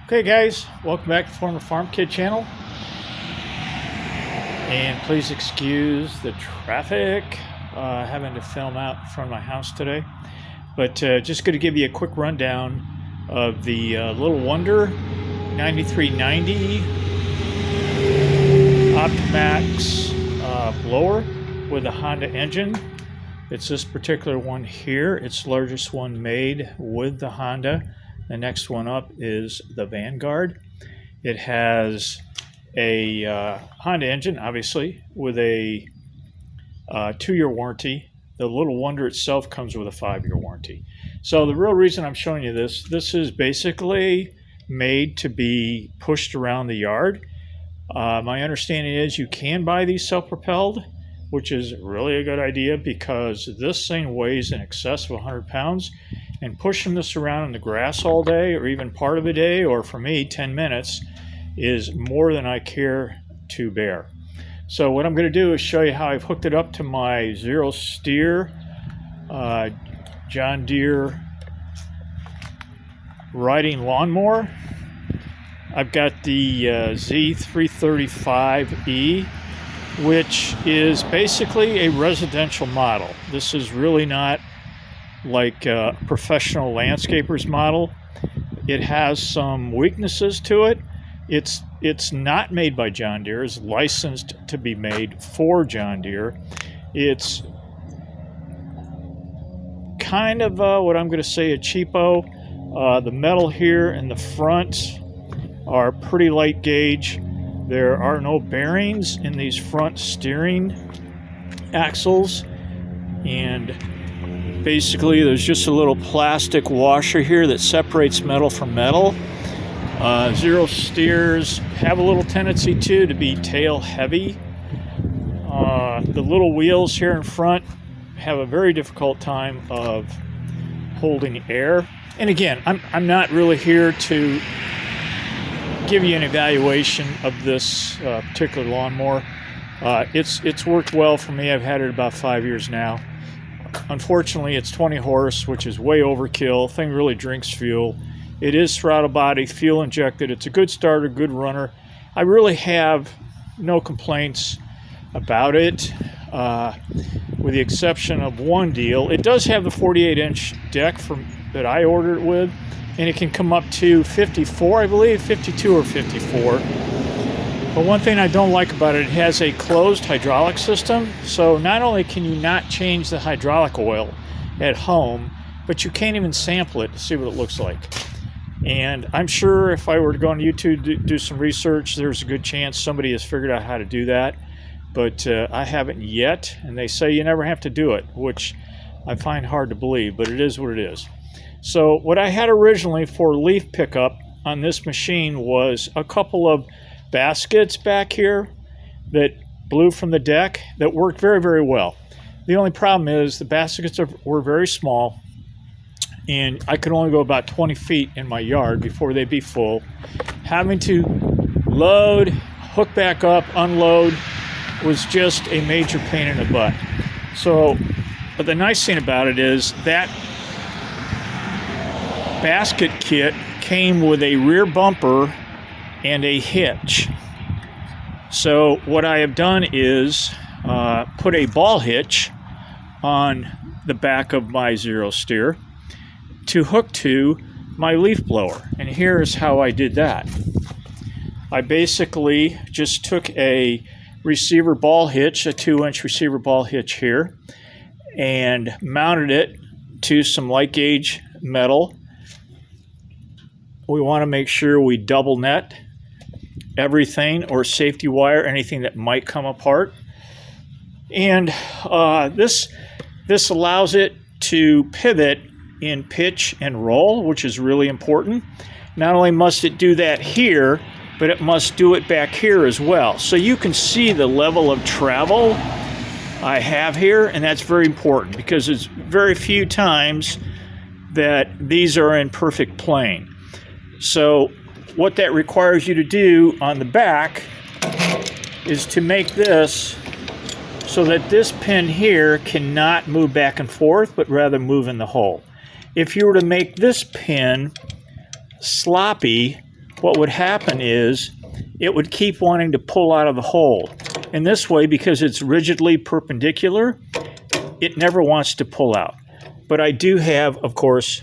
Okay guys, welcome back to Former Farm Kid channel. And please excuse the traffic, having to film out in front of my house today. But just going to give you a quick rundown of the Little Wonder 9390 Optimax blower with a Honda engine. It's this particular one here. It's the largest one made with the Honda. The next one up is the Vanguard. It has a Honda engine, obviously, with a 2-year warranty. The Little Wonder itself comes with a 5-year warranty. So the real reason I'm showing you this is basically made to be pushed around the yard. My understanding is you can buy these self-propelled, which is really a good idea because this thing weighs in excess of 100 pounds. And pushing this around in the grass all day, or even part of a day, or for me, 10 minutes, is more than I care to bear. So what I'm going to do is show you how I've hooked it up to my zero steer John Deere riding lawnmower. I've got the Z335E, which is basically a residential model. This is really not like a professional landscaper's model. It has some weaknesses to it. It's not made by John Deere. It's licensed to be made for John Deere. It's kind of what I'm going to say a cheapo. The metal here in the front are pretty light gauge. There are no bearings in these front steering axles, and basically there's just a little plastic washer here that separates metal from metal. Zero steers have a little tendency to be tail heavy. The little wheels here in front have a very difficult time of holding air. And again, I'm not really here to give you an evaluation of this particular lawnmower. It's worked well for me. I've had it about 5 years now. Unfortunately, it's 20 horse, which is way overkill. Thing really drinks fuel. It is throttle body, fuel injected. It's a good starter, good runner. I really have no complaints about it, with the exception of one deal. It does have the 48-inch deck that I ordered it with, and it can come up to 54, I believe, 52 or 54. But one thing I don't like about it, it has a closed hydraulic system. So not only can you not change the hydraulic oil at home, but you can't even sample it to see what it looks like. And I'm sure if I were to go on YouTube to do some research, there's a good chance somebody has figured out how to do that. But I haven't yet, and they say you never have to do it, which I find hard to believe, but it is what it is. So what I had originally for leaf pickup on this machine was a couple of baskets back here that blew from the deck that worked very, very well. The only problem is the baskets were very small, and I could only go about 20 feet in my yard before they'd be full. Having to load, hook back up, unload was just a major pain in the butt. So, but the nice thing about it is that basket kit came with a rear bumper and a hitch. So what I have done is put a ball hitch on the back of my zero steer to hook to my leaf blower. And here's how I did that. I basically just took a receiver ball hitch, a 2-inch receiver ball hitch here, and mounted it to some light gauge metal. We want to make sure we double net everything, or safety wire, anything that might come apart. And this allows it to pivot in pitch and roll, which is really important. Not only must it do that here, but it must do it back here as well. So you can see the level of travel I have here, and that's very important because it's very few times that these are in perfect plane. So what that requires you to do on the back is to make this so that this pin here cannot move back and forth, but rather move in the hole. If you were to make this pin sloppy what would happen is it would keep wanting to pull out of the hole. And this way, because it's rigidly perpendicular, it never wants to pull out. But I do have, of course,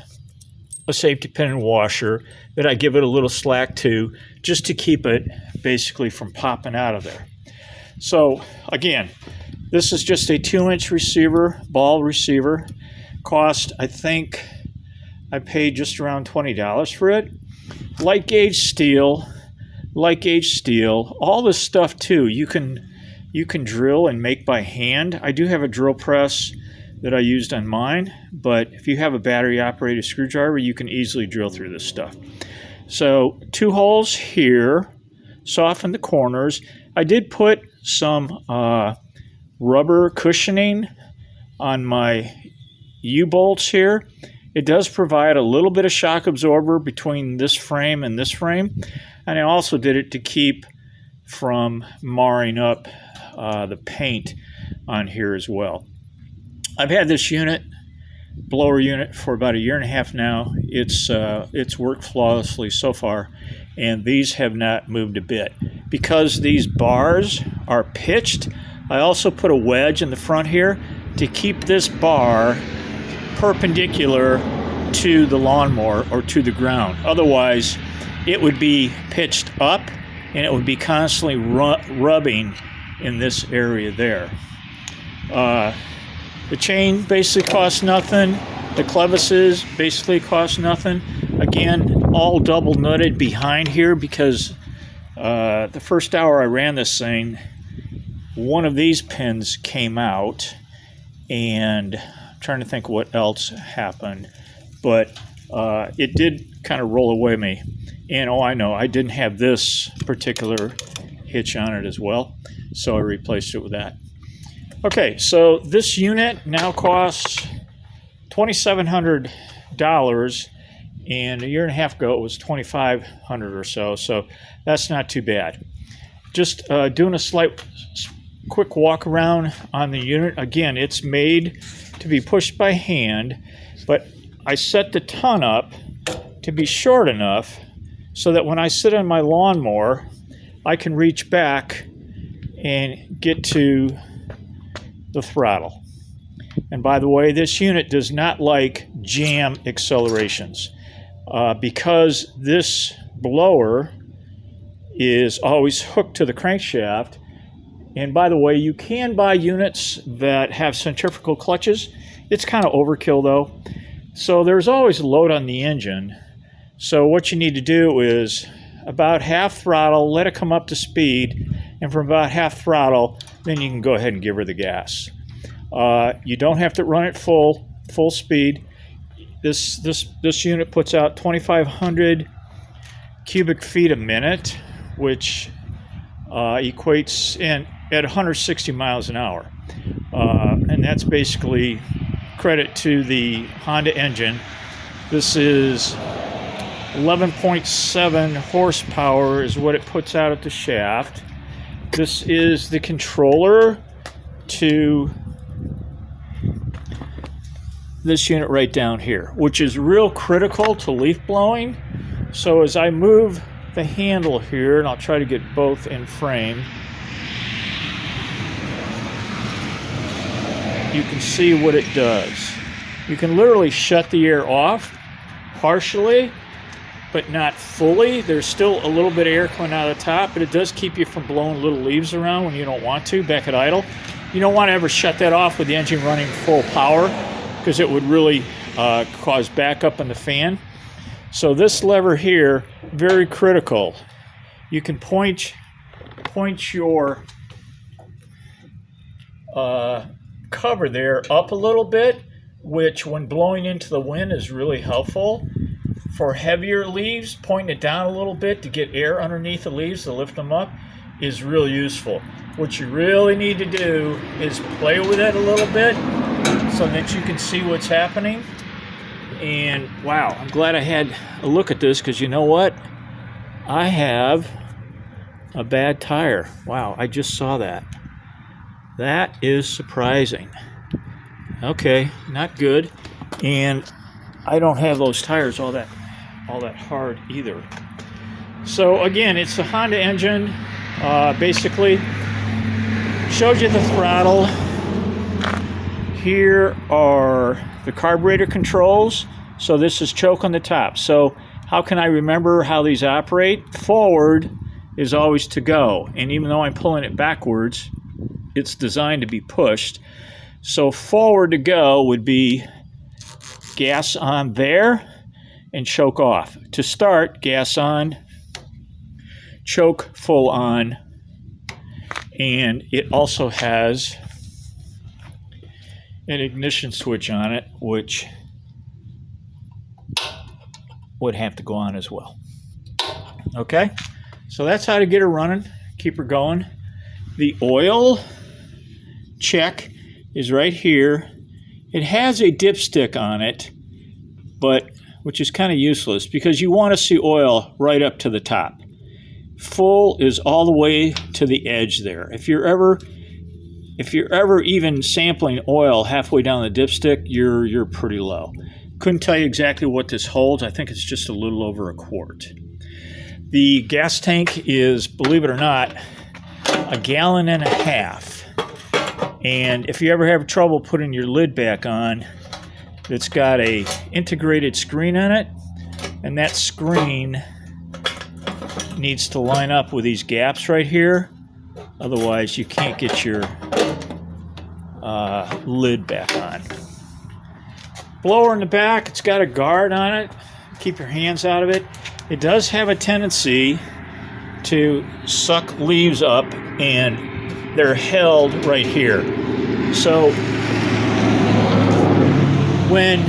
a safety pin and washer that I give it a little slack to, just to keep it basically from popping out of there. So again, this is just a 2-inch receiver, ball receiver. Cost, I think I paid just around $20 for it. Light gauge steel, all this stuff too. You can drill and make by hand. I do have a drill press that I used on mine, but if you have a battery operated screwdriver, you can easily drill through this stuff. So 2 holes here, soften the corners. I did put some rubber cushioning on my U-bolts here. It does provide a little bit of shock absorber between this frame and this frame, and I also did it to keep from marring up the paint on here as well. I've had this blower unit, for about 1.5 years now. It's worked flawlessly so far, and these have not moved a bit. Because these bars are pitched, I also put a wedge in the front here to keep this bar perpendicular to the lawnmower or to the ground. Otherwise, it would be pitched up and it would be constantly rubbing in this area there. The chain basically costs nothing. The clevises basically cost nothing. Again, all double nutted behind here, because the first hour I ran this thing, one of these pins came out, and I'm trying to think what else happened, but it did kind of roll away me. And oh, I know, I didn't have this particular hitch on it as well, so I replaced it with that. Okay, so this unit now costs $2,700, and 1.5 years ago it was $2,500 or so, so that's not too bad. Just doing a quick walk around on the unit. Again, it's made to be pushed by hand, but I set the ton up to be short enough so that when I sit on my lawnmower, I can reach back and get to the throttle. And by the way, this unit does not like jam accelerations because this blower is always hooked to the crankshaft. And by the way, you can buy units that have centrifugal clutches. It's kind of overkill though. So there's always a load on the engine. So what you need to do is about half throttle, let it come up to speed, and from about half throttle, then you can go ahead and give her the gas. You don't have to run it full speed. This unit puts out 2,500 cubic feet a minute, which equates at 160 miles an hour. And that's basically credit to the Honda engine. This is 11.7 horsepower is what it puts out at the shaft. This is the controller to this unit right down here, which is real critical to leaf blowing. So as I move the handle here, and I'll try to get both in frame, you can see what it does. You can literally shut the air off partially, but not fully. There's still a little bit of air coming out of the top, but it does keep you from blowing little leaves around when you don't want to, back at idle. You don't want to ever shut that off with the engine running full power, because it would really cause backup in the fan. So this lever here, very critical. You can point your cover there up a little bit, which when blowing into the wind is really helpful. For heavier leaves, pointing it down a little bit to get air underneath the leaves to lift them up is really useful. What you really need to do is play with it a little bit so that you can see what's happening. And wow, I'm glad I had a look at this, because you know what? I have a bad tire. Wow, I just saw that. That is surprising. Okay, not good. And I don't have those tires all that hard either. So again, it's a Honda engine. Basically, shows you the throttle. Here are the carburetor controls. So this is choke on the top. So how can I remember how these operate? Forward is always to go. And even though I'm pulling it backwards, it's designed to be pushed. So forward to go would be gas on there and choke off. To start, gas on, choke full on, and it also has an ignition switch on it, which would have to go on as well. Okay, so that's how to get her running, keep her going. The oil check is right here. It has a dipstick on it, but which is kind of useless because you want to see oil right up to the top. Full is all the way to the edge there. If you're ever even sampling oil halfway down the dipstick, you're pretty low. Couldn't tell you exactly what this holds. I think it's just a little over a quart. The gas tank is, believe it or not, 1.5 gallons. And if you ever have trouble putting your lid back on, it's got a integrated screen on it, and that screen needs to line up with these gaps right here. Otherwise, you can't get your lid back on. Blower in the back, it's got a guard on it. Keep your hands out of it. It does have a tendency to suck leaves up, and they're held right here. So when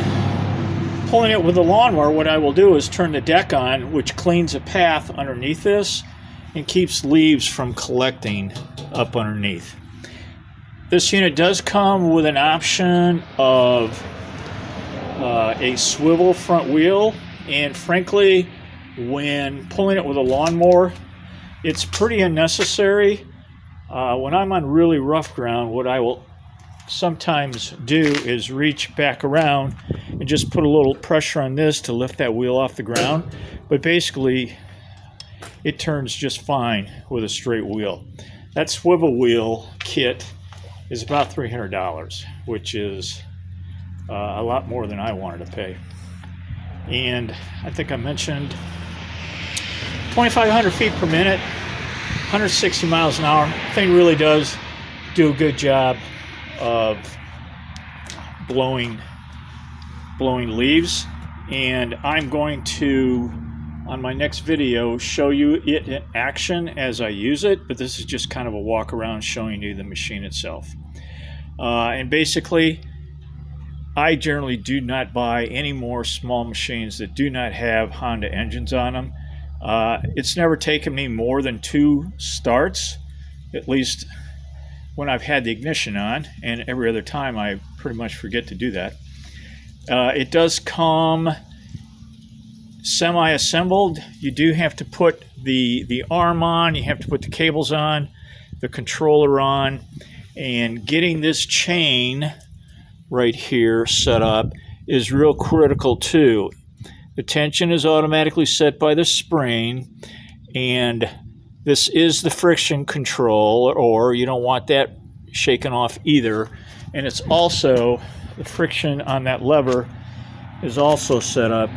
pulling it with the lawnmower, what I will do is turn the deck on, which cleans a path underneath this and keeps leaves from collecting up underneath. This unit does come with an option of a swivel front wheel, and frankly, when pulling it with a lawnmower, it's pretty unnecessary. When I'm on really rough ground, what I will sometimes do is reach back around and just put a little pressure on this to lift that wheel off the ground. But basically, it turns just fine with a straight wheel. That swivel wheel kit is about $300, which is a lot more than I wanted to pay. And I think I mentioned 2,500 feet per minute, 160 miles an hour. Thing really does do a good job of blowing leaves, and I'm going to, on my next video, show you it in action as I use it, but this is just kind of a walk around showing you the machine itself. And basically, I generally do not buy any more small machines that do not have Honda engines on them. It's never taken me more than 2 starts, at least when I've had the ignition on, and every other time I pretty much forget to do that. It does come semi-assembled. You do have to put the arm on, you have to put the cables on, the controller on, and getting this chain right here set up is real critical too. The tension is automatically set by the spring, and this is the friction control, or you don't want that shaken off either. And it's also, the friction on that lever is also set up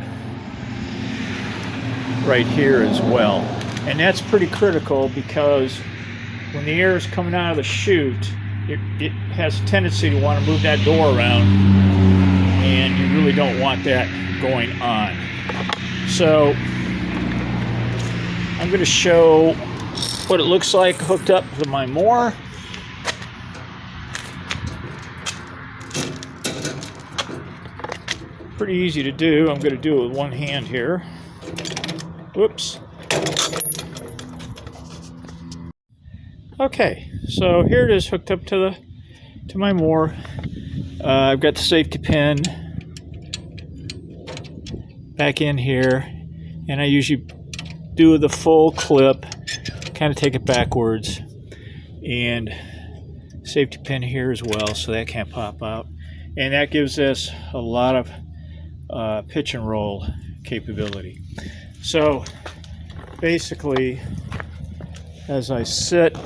right here as well. And that's pretty critical because when the air is coming out of the chute, it has a tendency to want to move that door around, and you really don't want that going on. So I'm going to show what it looks like hooked up to my mower. Pretty easy to do. I'm going to do it with one hand here. Whoops. Okay, so here it is hooked up to my mower. I've got the safety pin back in here, and I usually do the full clip, kind of take it backwards, and safety pin here as well, so that can't pop out. And that gives us a lot of pitch and roll capability. So basically, as I sit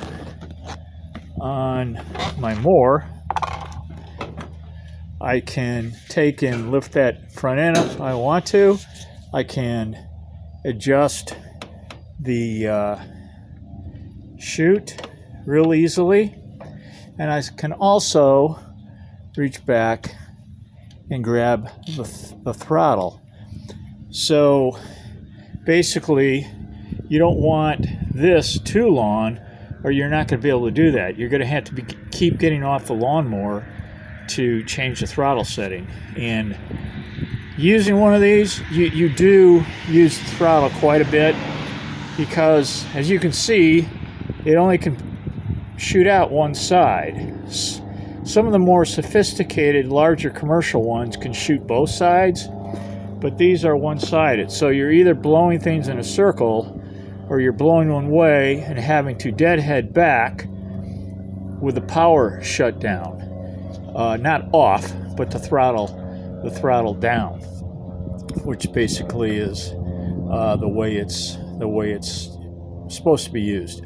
on my mower, I can take and lift that front end if I want to. I can adjust the chute real easily, and I can also reach back and grab the throttle. So basically, you don't want this too long, or you're not going to be able to do that. You're going to have to keep getting off the lawnmower to change the throttle setting. And using one of these, you do use the throttle quite a bit, because as you can see, it only can shoot out one side. Some of the more sophisticated, larger commercial ones can shoot both sides, but these are one-sided. So you're either blowing things in a circle, or you're blowing one way and having to deadhead back with the power shut down. Not off, but the throttle down, which basically is the way it's supposed to be used.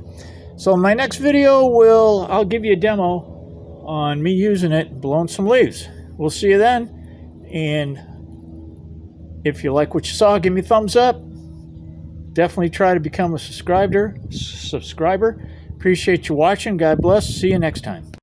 So in my next video, I'll give you a demo on me using it, blowing some leaves. We'll see you then. And if you like what you saw, give me a thumbs up. Definitely try to become a subscriber. Appreciate you watching. God bless. See you next time.